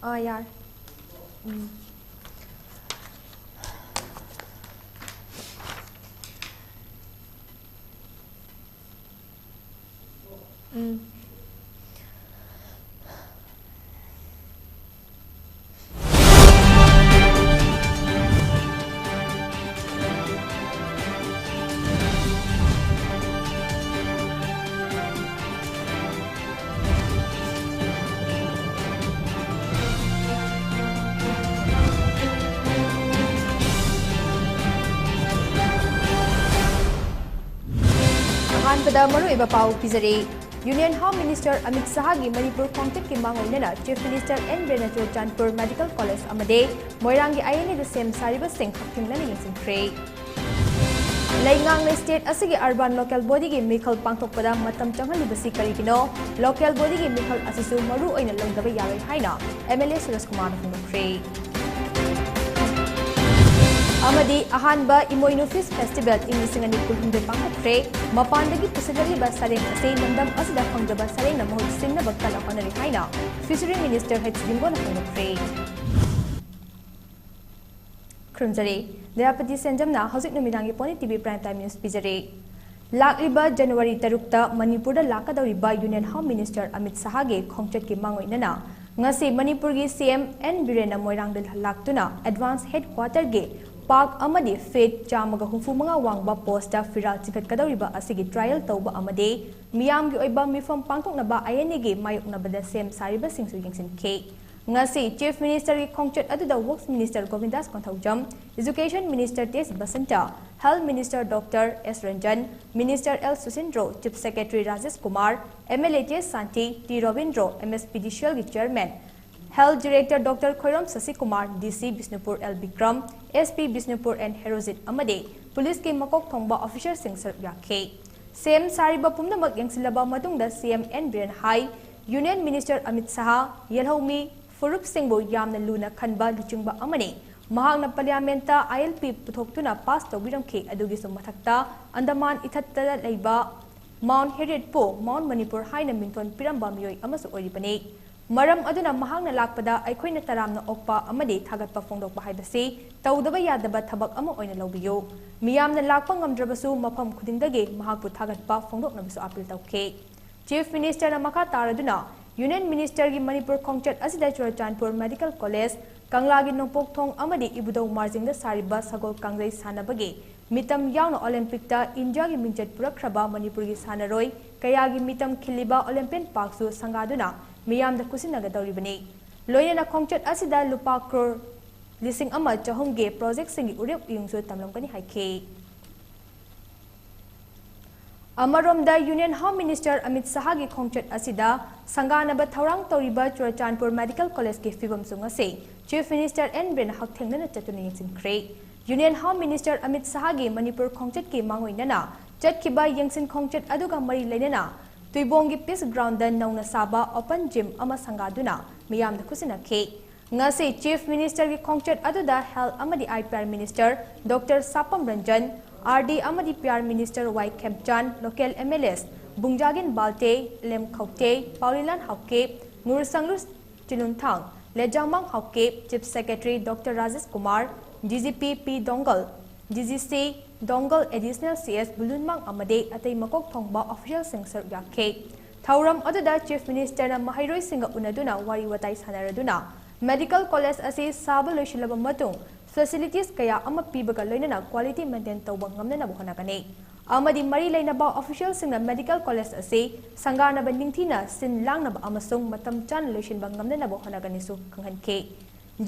यार मरुइबा पाउ पिजरे union home minister Amit Shah की मणिपुर खोंगचट की मांगोइनना chief minister N Churachandpur medical college अमदे मोइरांगी आईएनए सेम सारिबा सिंह हक्थिंगलना यंसिंख्रे लेंगांग स्टेट असगी अर्बन लोकल बॉडी की मिखल पांथोकपदा मतम चंगलिबसी करिगिनो लोकल बॉडी की मिखल असिसु मरु ओइना लंगदबा यारै हाइना एमएलए सुरेश कुमार हुनुख्रे अमदी अहानबा इमोइनो फिश फेस्टिवल इंग कुलहुंदे पांथोक्रे मपानदगी पुसगरिबा सरेंग असे नंदम असदा फंगजबा सरेंग न महूत सिंगना बक्कल अपनरि हाइना फिशरी मिनिस्टर हेच दिंगोन हुनुख्रे खुंजरे दयापति सेंजमना हौजिक नुमिदांगी पोनी टीवी प्राइम टाइम न्यूज पिजरे लाक्लिबा जनवरी 3 मणिपुर लाकदौरिबा union home minister Amit Shah के खोंगचट की मांगोइनना ngasi manipur gi cm n birena moirang dal laktuna advance headquarter ge park amadi fet chamaga humfumanga wangba posta firal chikat kadoriba asigi trial tauba amade miyam gi oiba mifam pangthoknaba ayane ge mayoknabada sem sariba singsu yengsin ke ngasi chief minister gi khongchat aduda works minister govindas konthaujam education minister ts basanta health minister dr s ranjan minister l susindro chief secretary rajesh kumar mla ts santi t ravindro mspdcl gi chairman health director dr khoiram sasi kumar dc bisnupur l bikram sp bisnupur and herozit amade police ki makok thongba officer sing sarp yakhe sem sariba pumnamak yengsilaba matungda cm n biren hai union minister amit saha yelhomi फुरुप सिंगबो यामना लुना खनबा लुचिंगबा अमने महागना पार्लियामेंटा ILP पुथोक्तुना पास तौबिरमखे अदुगी सुमथक्ता अंडमान इथत्तदा लेबा mount Harriet पो mount Manipur हाइना मिंथोन पिरंबा मियोय अमसु ओरिबने मरम अदुना महागना लाकपदा अखोइना तरामना ओकपा अमदे थागतपा फोंदोकपा हाइबसे तौदबा यादबा थबक अमा ओइना लौबियो मियामना लाकपा ngamdrabasu मफम खुदिंगदगे महागपु थागतपा फोंदोकनबसु अपील तौखे चीफ मिनिस्टर मखा तारदुना यूनियन मिनिस्टर की मणिपुर खोंगचट असिदा चुरचानपुर मेडिकल कॉलेज कंगला की नोंपोक थोंग अमदी इबुदौ मार्जिंग द सारिबा सगोल कांग्रेस सानबगे मितम यावना ओलंपिक ता इंडिया की मिंचट पुरखरबा मणिपुर की सानरोय कया की मितम खिलिबा ओलंपियन पार्कसु संगादुना मियाम द कुसिनगदौरिबने लोयना खोंगचट असिदा लुपा क्रोर लिसिंग अमा चहुंगे प्रोजेक्ट सिंगी उरेप युंगसु तमलमगनि हाइखे अमरोमदा union home minister Amit Shah की खोंगचट असिदा संगानबा थौरांग तौरिबा चुरचानपुर मेडिकल कॉलेज के फिबम सुंगसे चीफ मिनिस्टर एन ब्रेन हक्थेंगना चतुन यंगसिनख्रे union home minister Amit Shah की मणिपुर खोंगचट की मांगोइनना चटखिबा यंगसिन खोंगचट अदुगा मरी लेनना तुइबोंगी पीस ग्राउंड नौना साबा ओपन जिम अमा संगादुना मियाम द खुसिनखे ngasi चीफ मिनिस्टर की खोंगचट अदुदा हेल्थ अमदी IPR minister doctor Sapam Ranjan RD अमदी PR minister Y Khemchand local MLAs बुंजागिन बाल्टे लेम खौते पाउलिलान हौके नुरसंगलु Chinlunthang Letzamang Haokip chief secretary doctor Rajesh Kumar DGP P Doungel DGC Doungel additional CS बुलुनमांग अमदे अतै मकोक थोंगबा ऑफिशियल सिंगसर याखे थौरम अदुदा चीफ मिनिस्टर महाइरोय सिंग उनदुना वारी वताई सानरदुना मेडिकल कॉलेज असी साबा लोइशिलबा मतुंग फैसिलिटीज कया अमा पीबगा लोइनना क्वालिटी मेंटेन तौबा ngamnana होनागने अमदी मरी लेनबा ऑफिशियल सिंग मेडिकल कॉलेज असी संगानबा निंगथीना सिन लांगनबा अमसुंग मतम चान लोइशिनबा ngamnana होनागने सु खंगहनखे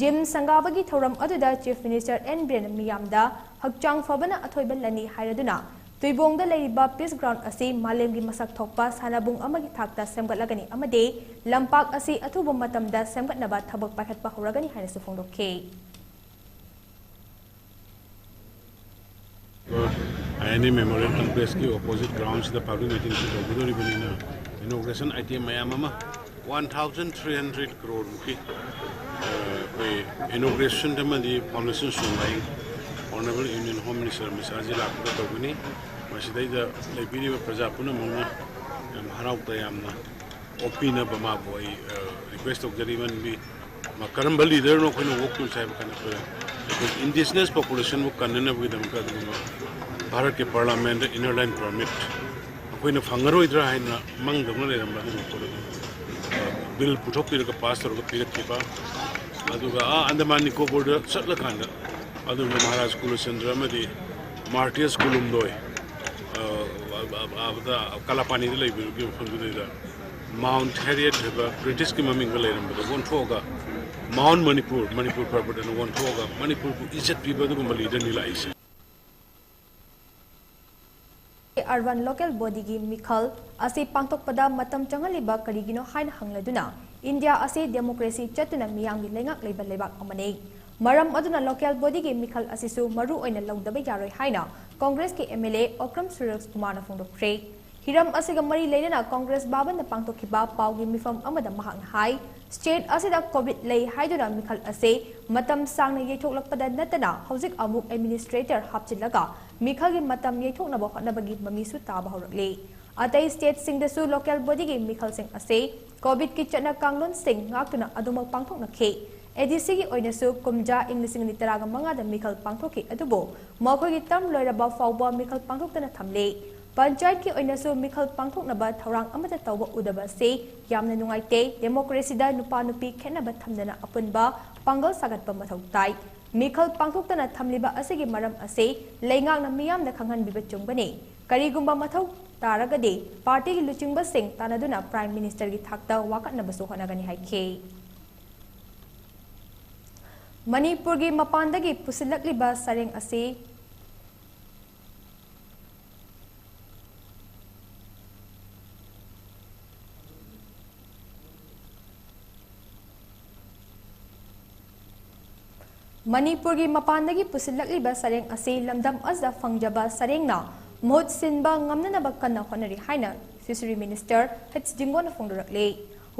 जिम संगाबगी थौरम अदुदा चीफ मिनिस्टर एन ब्रेन मियामदा हकचांग फबना अथोइबन लनी हाइरदुना तुइबोंगदा लेरिबा पीस ग्राउंड असी मालेमगी मसक थोकपा सानाबुंग अमगी थाकता सेमगतलगनी अमदे लंपाक असी अथुबा मतमदा सेमगतनबा थबक पाखतपा होरगनी हाइनसु फोंदोखे INA Memorial Complex की opposite grounds the public meeting से जोड़े बनी ना inauguration item में आमा 1,300 crore की inauguration में दी foundation सुनाई Honorable Union Home Minister मिसाजी लाखों तो बनी मशीदाई द लेपीरी में प्रजापुना मुन्ना हराउता यामना ओपीना बमा बोई request of जरीवन भी Makaramba leader no koino work to sai kana ko indigenous population wo kanna bu dam ka Bharat ke parliament inner line permit koino fangaroi dra haina mang dam le ram ba ko bill puthok pi ka pass ro ka pi ki ba aduga Andaman Nicobar satla kanda adu Maharaj School Center ma di Martyr School umdoi abda Kalapani de lebi gi fundu da Mount Harriet British ki maming ga leram ba won thoga Mount Manipur purport and won thoga Manipur ku ijat pi ba du mali da nila ise urban local body gi mikhal ase pangtok pada matam changaliba karigino hain hangladuna India ase democracy chatuna miyang gi lengak leiba lebak amane maram aduna local body gi mikhal asisu maru oina longdabe yaroi haina Congress ki MLA Okram Suresh Kumar na phongdokre hiram asiga mari leina Congress baban na pangtokhiba pawgi mifam amada mahang hai state asida covid lei haiduna mikhal ase matam sangna yethoklakpada natana hojik amuk administrator hapchilaga mikhal gi matam yethoknaba hotnabagi mamisu taba horakle atai state singdasu local body gi mikhal sing ase covid ki chana kanglon sing ngaktuna aduma pangthokna khe ADC gi oinasu kumja English ni taraga manga da mikhal pangthokhi adubo makhoi gi tam loiraba fawba mikhal pangthoktana thamle Panchayat ki oinasu mikhal pangthoknaba thorang amata tawba udaba se yamna nungaite democracy da nupa nupi khenaba thamdana apunba pangal sagatpa mathau tai mikhal pangthoktana thamliba asigi maram ase leingakna miyamna khanghan biba chungbane karigumba mathau taragade party gi luchingba sing tanaduna prime minister gi thakta wakatnaba su honagani haike Manipur gi mapandagi pusilakliba sareng ase Manipur gi mapandagi pusilakliba sareng ase lamdam azda fangjaba sarengna mohut sinba ngamnanaba kanna honari haina fishery minister H.Jingona phongdorakle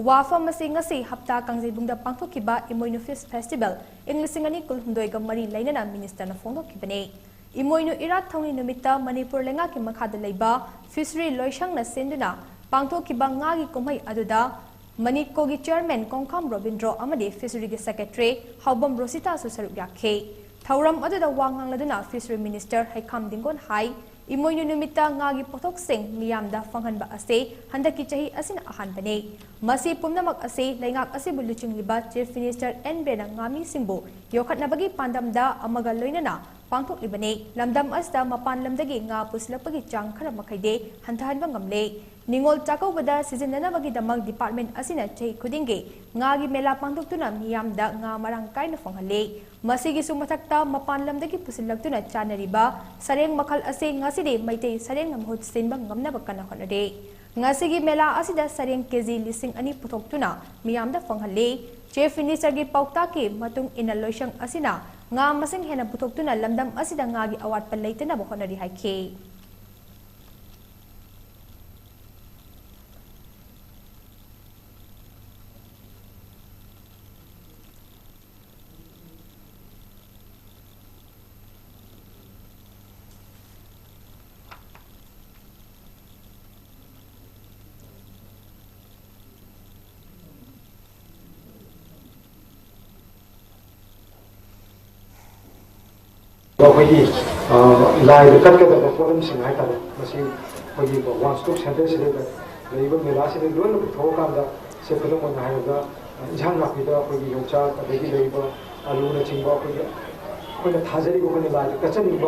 wafam masing ngasi hapta kangjibungda pangthokhiba imoinu fish festival inglisingani kulhundoi ga mari lainana minister na phongdokhibane imoinu irat thongni numita Manipur lenga ki makhada leiba fishery loisangna senduna pangthokhiba ngagi kumhai aduda Maniko gi chairman Kongkham Robindro amadi fishery gi secretary Haubam Rosita su saruk yakhe thauram aduda wangang laduna fishery minister Haikam Dingon hai imoinu numita ngagi pothok sing miyamda fanghanba ase handaki chahi asina ahanbane masi pumnamak ase leingak ase buluching liba chief minister N Brena ngami singbo yokhatnabagi pandamda amaga loinana pangthok libane lamdam asda mapan lamdagi nga puslapagi chang khara makhaide hantahanba ngamle ningol chakobada sizinanabagi damag department asina chahi khudinge ngagi mela pangthoktuna miyamda nga marang kaina fanghale masigi sumathakta mapan lamdagi pusillaktuna chanariba sareng makhal ase ngaside maitei sareng namhut sinba ngamnaba kana honade ngasigi mela asida sareng keji lising ani puthoktuna miyamda fanghale chief minister gi paukta ki matung ina loisang asina nga masing hena putoktuna lamdam asida ngagi award palaitana bo honari haike Bagi lai dekat ke dalam forum singai tadi masih bagi one stop center sini kan, jadi bagi mela sini dua lebih tahu kan dah sebelum mengenai dah jangan nak kita bagi yongcha bagi lagi alu na cingba bagi thazari bagi lai kacang ni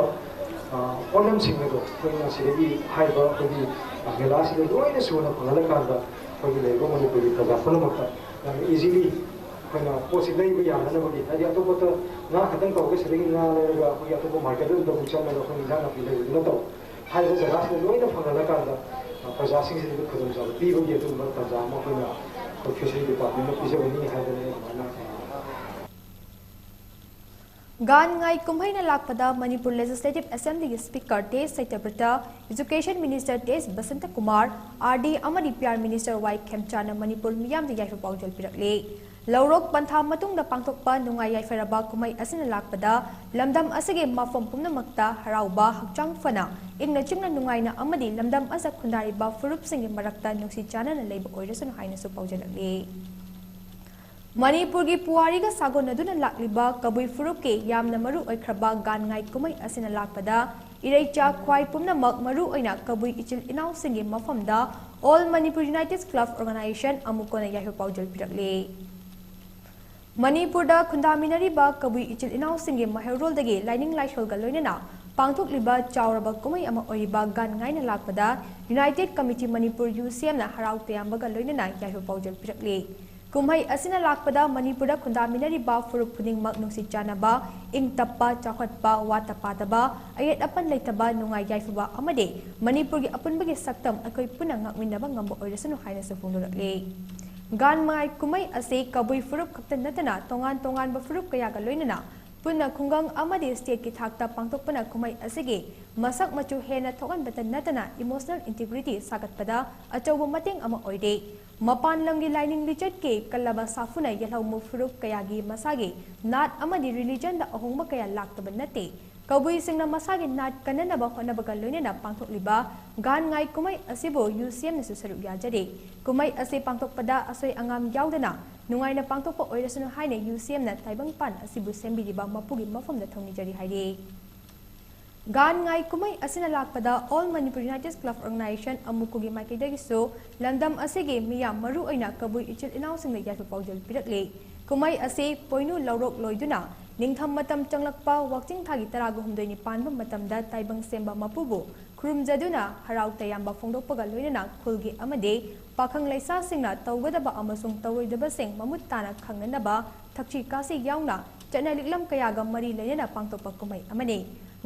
forum singai tu bagi nasi lagi hai bagi mela sini dua ini semua pengalat kan dah bagi lagi Manipur kita forum apa yang easily Karena posisi ini yang mana bagi, jadi atau betul nak kadang kau ke sering nak lega, bagi atau betul market itu dah bukan nak kau ingat nak pilih itu tahu. Hai itu jelas itu loh itu pengaruh kan dah, persasing sendiri kerja jauh, tiba dia tu mereka kerja, makanya profesi department bisa begini hai itu mana. Gan ngai kumhai na lakpada Manipur Legislative Assembly Speaker Des Saitabrata, Education Minister Des Basanta Kumar, RD amadi PR Minister Y Khemchana Manipur miyam di yaifa paujal pirakle. Laurok pantha matung da pangthokpa nungai yaifaraba kumai asina lakpada lamdam asage mafom pumnamakta harauba hakchang fana ingna chingna nungai na amadi lamdam asa khundariba furup singi marakta nungsi chana na leiba oirasun haina su paujalakle Manipur की पुआरी का सागोनदुना लाक्लिबा कबुई फुरुप के यामना मरु ओइख्रबा गानगाई कुमै असिना लाक्पदा इरेचा ख्वाई पुमनमक मरु ओइना कबुई इचिल इनाउ सिंगे मफमदा all Manipur united club organisation अमुकोना याहो पाउजल पिरकले मणिपुर दा खुंदामिनरिबा कबुई इचिल इनाउ सिंगे महरोल दगे लाइनिंग लाइशोलगा लोइनना पांगथोकलिबा चावरबा कुमै अमा ओइबा गानगाइना लाक्पदा यूनाइटेड कमिटी मणिपुर यूसीएम ना हराउ तयामबगा लोइनना याहो पाउजल पिरकले कुम्है असिना लाक्पदा मणिपुर खुंदामिनरिबा फुरुप खुदिंगमक नुंसि चानबा इंग तप्पा चाखटपा वाता पादबा अयेत अपन लेतबा नुंगाई याइफबा अमदे मणिपुर की अपुनबगे सक्तम अखोय पुना ngakminaba ngamba oirasanu haina sufungdorakle gan mai kumai ase kabui furup khakta natana tongan tongan ba furup kaya ga loinana punna khungang amade state ki thakta pangtokpana kumai asege masak machu hena thogan batan natana emotional integrity sagatpada achauba mateng ama oide mapan lamgi lining lichet ke kallaba safuna yalhau mu furup kaya gi masage nat amadi religion da ahongma kaya laktaba nate kabui singna masage nat kananaba honabaga loinana pangthokliba gan ngai kumai asibo UCM nasu saruk yajade kumai ase pangtokpada asoi angam yaudana nungaina pangtokpa oirasunu haine UCM na taibang pan asibu sembiriba mapugi mafamda thongni jari haide gan ngai kumai asina lakpada all Manipur United Club Organization amukugi maikidagi so landam asege miya maru oina kabui ichil inau singna yasu paujal pirakle kumai ase poinu laurok loiduna ningtham matam changlakpa wakching thagi taragu humdoi panba matamda taibang semba mapubu khurumjaduna harau tayamba phongdokpaga loinana khulgi amade pakhang laisa singna tawgadaba amasung tawoidaba sing mamut tana khanganaba thakchi kasi yauna chanaliklam kayaga mari leinana pangtokpa kumai amane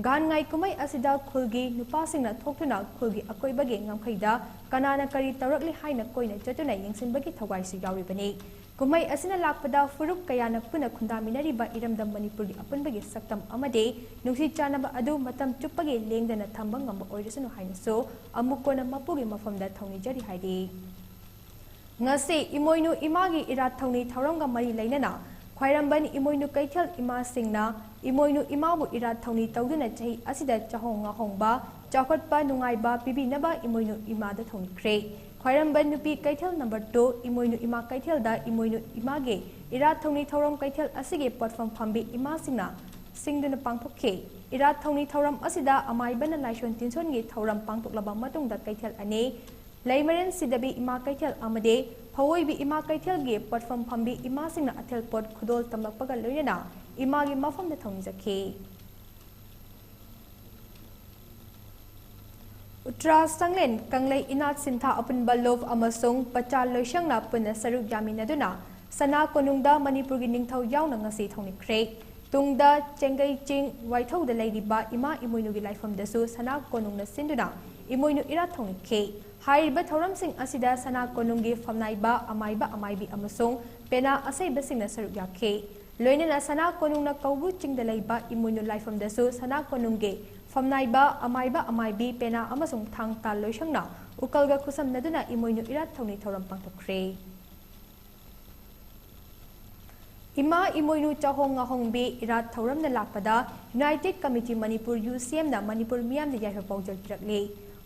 gan ngai kumai asida khulgi nupa singna thoktuna khulgi akoibage ngamkhaida kanana kari tawrakli haina koina chatuna yengsinbagi thawai si yawi bani kumai asina lakpada furup kayana puna khundaminari ba iramdam Manipur gi apunbagi saktam amade nungsi chanaba adu matam chuppagi lengdana thambang ngamba oirasunu haina so amukona mapugi mafamda thongni jari haidi ngase imoinu imagi irat thongni thauramga mari leinana khwairamban imoinu kaithal ima singna imoinu imabu irat thongni tawduna chahi asida chahonga hongba chakotpa nungaiba pibinaba imoinu imada thongni kre khwairamban nupi kaithal number 2 imoinu ima kaithal da imoinu image irat thongni thauram kaithal asige platform phambi ima singna singduna pangthokhe irat thongni thauram asida amaibana laishon tinson gi thauram pangtoklaba matungda kaithal ane Laimaren sidabi ima kaithal amade phawoi ima kaithal ge platform phambi ima singna athel pot khudol tamlakpaga loinana ima gi mafam da thongni jakhe Uttra Sanglen kanglai inat sintha apun balov amasung pachal loisangna punna saruk yaminaduna sana konungda Manipur gi ningthau yauna ngasi thongni kre tungda chengai ching waithau da leidiba ima imoinu gi laifam dasu sana konungna sinduna imoinu ira thongni khe Haiba thoram sing asida sana konungi famnaiba amaibi amasung pena asaiba singna saruk yakhe loinana sana konungna kaubu chingdalaiba imunu laifam dasu sana konungi famnaiba amaibi pena amasung thangta loisangna ukalga khusam naduna imoinu irat thongni thoram pangtokre Ima imoinu chahonga hongbe irat thoram na lakpada United Committee Manipur UCM na Manipur miyam na yaho paujal pirakle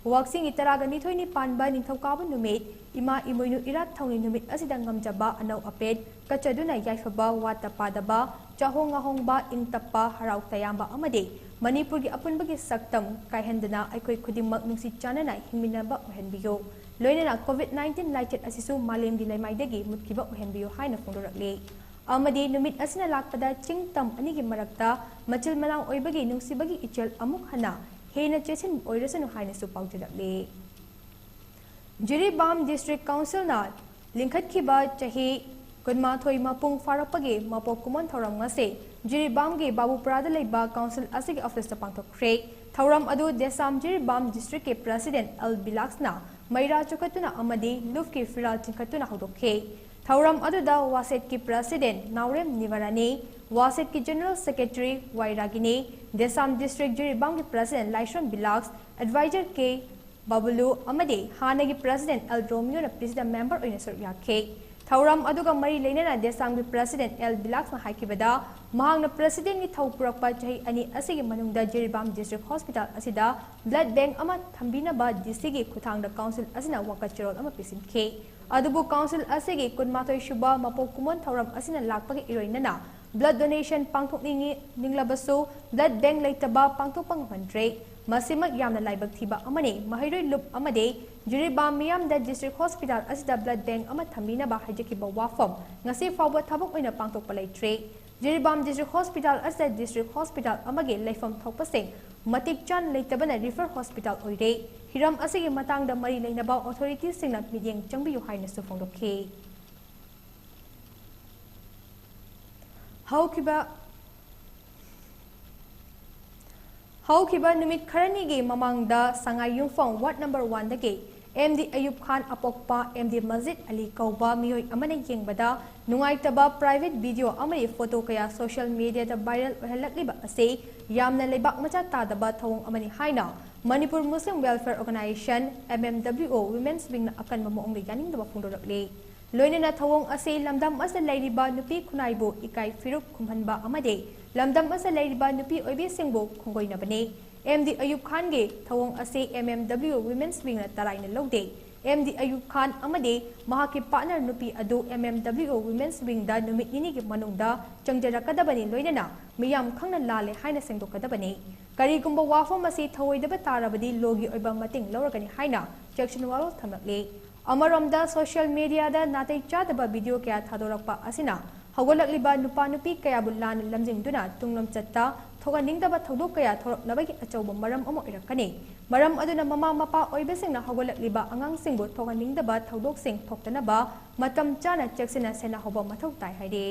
Waksing itaraga nithoini panba ningthaukabu numit ima imoinu irat thongni numit asida ngamjaba anau apet kachaduna yaifaba wata padaba chahonga hongba ingtappa harau tayamba amade Manipur gi apunbagi saktam kaihendana aikoi khudimmak nungsi chanana hingminaba ohenbiyo loinana COVID-19 laitet asisu malem gi laimaidagi mutkiba ohenbiyo haina phongdorakle amade numit asina lakpada chingtam anigi marakta machil malang oibagi nungsibagi ichel amuk hana Hena Chesin Oirasanu Hainasu Pautidakle Jiribam District Council na Linkat Kiba Chahi Kunma Thoi Mapung Farapage Mapokuman Thoram Ngase Jiribam Ge Babu Prada Leba Council Asig Office the Pangtok Craig Thoram Adu Desam Jiribam District President Al Bilaxna Maira Chokatuna Amadi Lufki Firal Tinkatuna Hodoke Thoram Adu da Waset ki President Naurem Nivarani Waset ki General Secretary Wairagini Desam District Jiribam ki President Laishon Bilax Advisor K Babulu Amade Hanagi President El Romeo na President Member Oina Yakhe Thauram aduga mari leinana Desam ki President El Bilax na haikibada mahangna President ni thau purakpa chahi ani asigi manungda Jiribam District Hospital asida blood bank ama thambina ba DC gi khuthangda council asina wakachirol ama pisin khe अदुबु council असेगी कुनमाथोय सुबा मपोक कुमोन थौरम असिना लाकपगी इरोइनना ब्लड डोनेशन पांथोकनिंगी निंगलाबसु ब्लड बैंक लेतबा पांथोकपंग हंड्रे मसिमक यामना लाइबक थिबा अमने महिरोय लुप अमदे जुरिबा मियाम द डिस्ट्रिक्ट हॉस्पिटल असिदा ब्लड बैंक अमा थमीनबा हाइजकिबा वाफम ngasi fawba thabok oina pangtok palaitre Jiribam district hospital asda district hospital amage laifam thokpasing matik chan leitabana refer hospital oire hiram asigi matangda mari leinaba authorities singna midyeng changbiyu haina su phongdokhe Haukiba numit kharani ge mamangda sangai yungfong ward number 1 dage MD Ayub Khan apokpa MD Masjid Ali Kauba miyoi amane yengbada nungaitaba private video amari photo kaya social media da viral ohelakliba ase yamna lebak macha tadaba thawong amani haina Manipur Muslim Welfare Organization MMWO Women's Wing na akan mamoong ganing da phungdorakle loinena thawong ase lamdam asa lairiba nupi khunaibo ikai firuk khumhanba amade lamdam asa lairiba nupi oibi singbo khongoina bane MD Ayub Khan ge thawong ase MMW Women's Wing na taraina lode MD Ayub Khan amade mahaki partner nupi adu MMW Women's Wing da numit nini ge manungda changjarakadabani loinena miyam khangna lale haina sengdokadabani karigumba wafam ase thawoidaba tarabadi logi oiba mating loragani haina section walo thamlakle Amaramda social media da natai chadaba video kaya thadorakpa asina hawalakliba nupa nupi kaya bulan lamjingduna tunglam chatta thoga ningdaba thodok kaya thoroknabagi achauba maram amo irakani maram aduna mama mapa oibesingna hawalakliba angang singbu thoga ningdaba thodok sing thoktanaba matam chana cheksina sena hoba mathau tai haide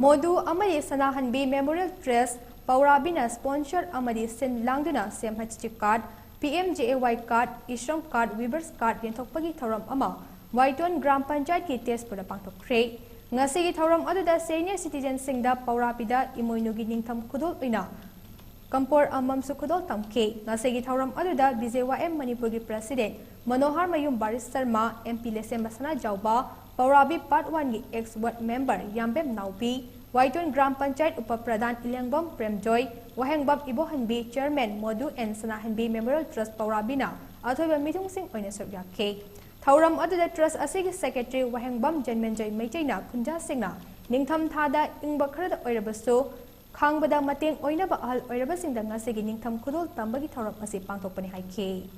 modu amari sanahanbi memorial trust paurabina sponsor amari sin langduna semhachchi card PMJAY card, Ishram card, Weavers card, Yenthokpagi Thoram Ama, Waiton Gram Panchayat ki test pada pangtok kre. Ngasigi Thoram aduda senior citizen singda Paurapida Imoynugi Ningtham Kudol Ina. Kampor Amam Sukudol Tamke. Ngasigi Thoram aduda DJYM Manipuri President Manohar Mayum Baris Sarma MP Lesem Basana Jauba, Paurabi Part 1 ki ex-ward member Yambem Naupi, Waiton Gram Panchayat Upapradhan Ilangbam Premjoy, Wahengbam Ibohanbi Chairman Modu and Sanahanbi Memorial Trust Paurabina, Athoba Mitung Sing Oina Sobyake. Thauram Aduda Trust Asigi Secretary Wahengbam Janmenjoy Maitena Kunja Singna, Ningtham Thada Ingbakrada Oirabaso, Kangbada Mating Oinaba Al Oirabasing the Nasigi Ningtham Kudol Tambagi Thauram Asi Pangtopani Haike.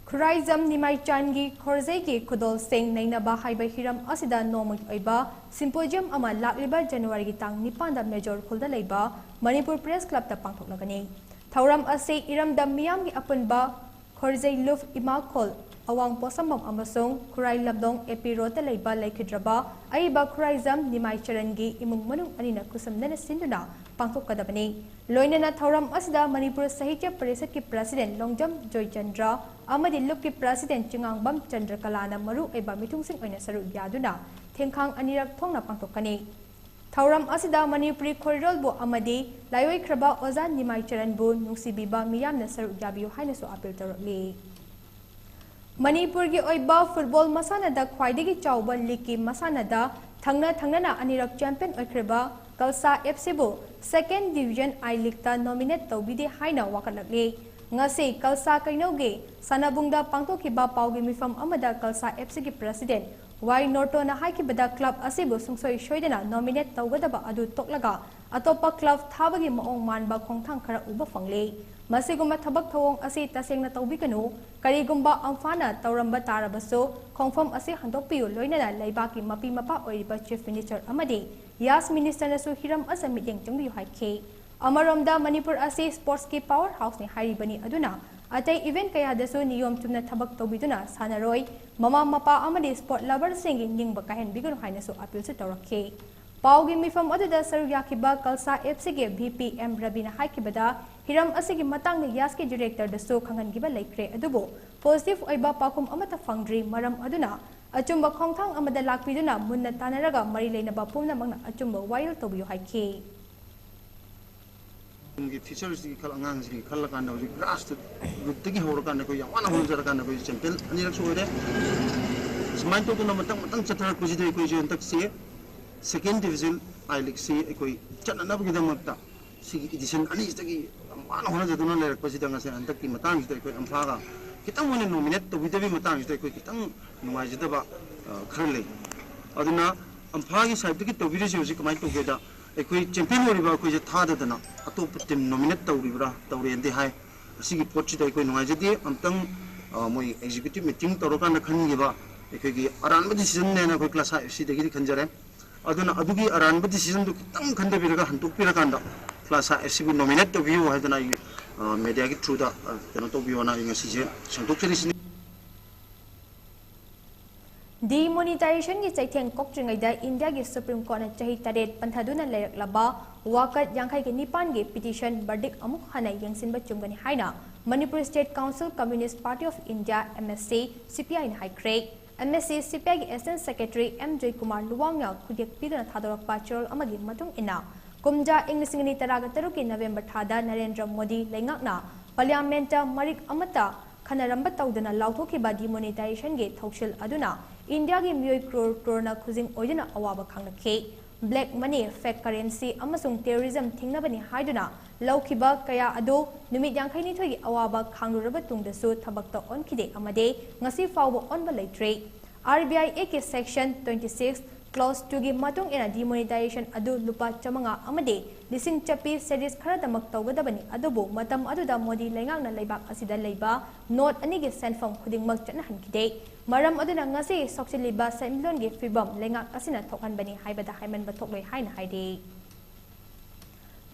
Khuraizam Nimai Changi Khorzegi Kudol Sing Naina Bahai Hiram Asida Nomik Oiba Symposium Ama Lakliba January Gitang Nipanda Major Kulda Laiba Manipur Press Club ta Pangtok Nagani Thauram Ase Iram Dam Miyam gi Apunba Khorzei Luf Imakol Awang Posamam Amasong Khurai Labdong Epirota Laiba Laikhidraba Aiba Khuraizam Nimai Charangi Imung Manung Anina Kusam Nana Sinduna Pangtok Kadabani Loinana Thauram Asida Manipur Sahitya Parishad ki President Longjam Joy Chandra Amadi Lup ki President Chingangbam Chandra Kalana Maru Eba Mitung Sing Oina Saru Yaduna Thengkhang Anirak Thongna Pangtokani Thauram Asida Manipuri Corridor Bo Amadi Laioi Kraba Ozan Nimai Charan Bu Nungsibiba Miyamna Saru Yabiyu Haina Su Apil Tarokli Manipur gi Oiba Football Masana da Khwaidagi Chauba League ki Masana da Thangna Anirak Champion Oikreba Kalsa FC Bu Second Division I League ta nominate Tobidi Haina Wakalakli Ngasi Kalsa Kainoge Sanabungda Pangtokiba Paugi Mifam Amada Kalsa FC ki President Why Norto na Haiki Bada Club Asibu Sungsoi Shoidana nominate Taugadaba Adu Toklaga Atopa Club Thabagi Maong Manba Kongthang Kara Uba Fangle Masigumba Tabak Thawong Asi Taseng na Taubikanu Karigumba Amfana Tauramba Tarabaso Kongfam Asi Handokpiu Loinana Laibaki Mapi Mapa Oiriba Chief Minister Amadi Yas Minister Nasu Hiram Asamit Yang Jungbi Haike Amaramda Manipur Asi Sports ki Powerhouse ni Haribani Aduna Atay event kaya daso niyom tumna tabak tobiduna Sanaroy Mama Mapa Amadi Sport Lover Singing Ning Bakahen Bigun Haina Su Apil Su Torake Paugi Mifam Aduda Saruyakiba Kalsa FCG VPM Rabina Haikibada Hiram Asigi Matang ni Yaski Director daso Kangan Giba Laikre Adubo Positive Oiba Pakum Amata Fangdri Maram Aduna Achumba Kongthang Amada Lakpiduna Munna Tanaraga Marilay na Bapumna Magna Achumba Wild Tobiyo Haike teachers ki khal angang ji khal kan na grass rutigi hor kan ko yang wana honjar kan ko champion ani rak soide smain to na matang chatar ko ji dei ko ji tak se second division I league se ko chana na bi dam ta si edition ani tagi wana honja dun le rak ko ji dang se antak ki matang ji ko ampha ga kitang mo nominate to bidabi matang ito ko kitang numaijidaba kharle aduna amphagi side ki to bidisi hoji kamai to geda ekoi champion oriba ko je thada dana atop team nominate tawribra tawrende hai asigi pochi dai ko numaijidi amtang moi executive meeting torokan khangiba ekoi gi aran decision ne na ko class FC de gi khanjare aduna adugi aran decision du kitang khandabiraga hantuk pirakanda class FC bu nominate to view hai dana media ki through da kano to view na inga sije sangtok cheri Demonetization की चैथें कोक्ट्रिंगैदा India की supreme court ने चाही तरेट पंथादुना लेरक्लबा वाकत यांखै के निपान के petition verdict अमुक हनै यंगसिनबा चुमगनि हाइना Manipur state council communist party of India MSC CPI ने हाइक्रे MSC CPI की एसेंस सेक्रेटरी M जयकुमार लुवांगया खुदेक पिदना थादरकपा चरल अमगी मतुंग इना कुमजा इंग्लिसिंगनि तरागा तरुकी नवेंबर थादा नरेंद्र मोदी लेंगाकना पार्लियामेंट मरिक अमता खनरंबा तौदना लाउथोखिबा डिमोनेटाइजेशन के थौसिल अदुना इंडिया की मियोई क्रोर क्रोरना खुजिंग ओइदना अवाबा खांगनखे ब्लैक मनी फेक करेंसी अमसुंग टेररिज्म थिंगनबनि हाइदुना लौखिबा कया अदो नुमित यांखैनि थोगी अवाबा खांगरुरबा तुंगदसु थबकता ओनखिदे अमदे ngasi फावबो ओनबा लेट्रे RBI के सेक्शन 26 क्लॉज 2 की मतुंग एना डिमोनेटाइजेशन अदु लुपा चमंगा अमदे लिसिंग चपी सेरिस खरदमक तौगदबनि अदुबो मतम अदुदा मोदी लेंगांगना लेबाक असिदा लेबा नोट अनि के सेंफम खुदिंगमक चनहनखिदे मरम अदुना ngasi सोक्सिलिबा सेमिलोन के फिबम लेंगाक असिना थोकहनबनि हाइबदा हाइमनबा थोकलै हाइना हाइदे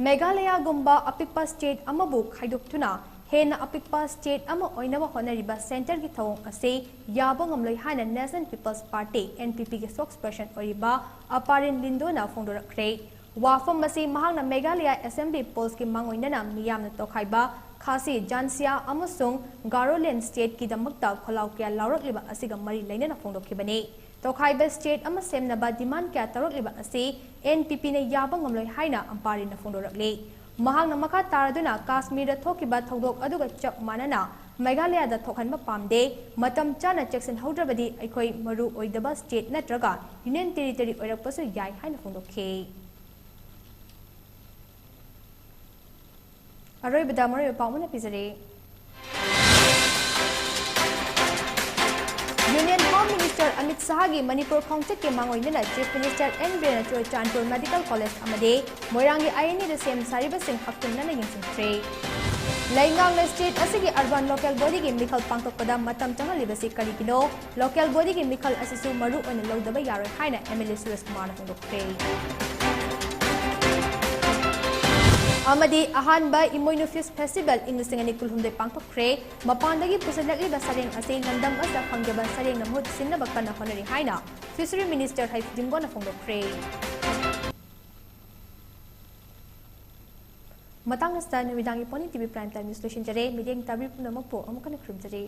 मेघालय गुम्बा अपिकपा स्टेट अमबु खाइदोक्तुना हेना अपिकपा स्टेट अमा ओइनबा होनरिबा सेंटर की थवंग असे याबो ngamloi हाइना नेशनल पीपल्स पार्टी NPP के स्पोक्सपर्सन ओरिबा अपारिन लिंदोना फोंदोरखरे वाफम मसी महांगना मेघालय असेंबली पोल्स की मांगोइनना मियामना तोखाइबा खासी जानसिया अमसुंग गारोलैंड स्टेट की दमकता खोलाव क्या लाउरकलिबा असिगा मरी लेनेना फोंदोखिबने तोखाइबा स्टेट अमा सेमनबा डिमांड क्या तौरकलिबा असे NPP ने याबो ngamloi हाइना अपारिन फोंदोरकले महांगना मखा तारदुना काश्मीर थोकिबा थौदोक अदुगा चप मानना मेघालय दा थोखनबा पामदे मतम चाना चेक्सन हौद्रबदी अखोई मरु ओइदबा स्टेट नत्रगा यूनियन टेरिटरी ओइरकपसु याय हाइना फोंदोखे अरोइबदा मरु पाउमना पिजरे union home minister Amit Shah की मणिपुर खोंगचक के मांगोइनना chief minister N Biren Churachandpur medical college अमदे मोइरांगी आईएनए द सेम सारिबसिंग हक्तुनना यंसिंख्रे लैंगांग स्टेट असगी अर्बन लोकल बॉडी की मिखल पांगतोकपदा मतम चंगलिबसि करिगिनो लोकल बॉडी की मिखल असिसु मरु ओइना लौदबा यारोय हाइना MLA सुरेश कुमार फोंदोखरे अमदी अहानबा इमोइनो फिश फेस्टिवल इंग्लिसिंगनि कुलहुमदे पांगथोखरे मपानदगी पुसलकलिबा सरेंग असे लंदम असा फंगजबा सरेंग नमहुत सिन्नबा कन्ना होनरि हाइना फिशरी मिनिस्टर हाइफिंगोना फोंदोखरे मतंगस्ता नुमिदांगी पोनी टीवी प्राइम टाइम न्यूज लोशन जरे मीडियम ताबी पुनमपो अमुकन खरुमजरे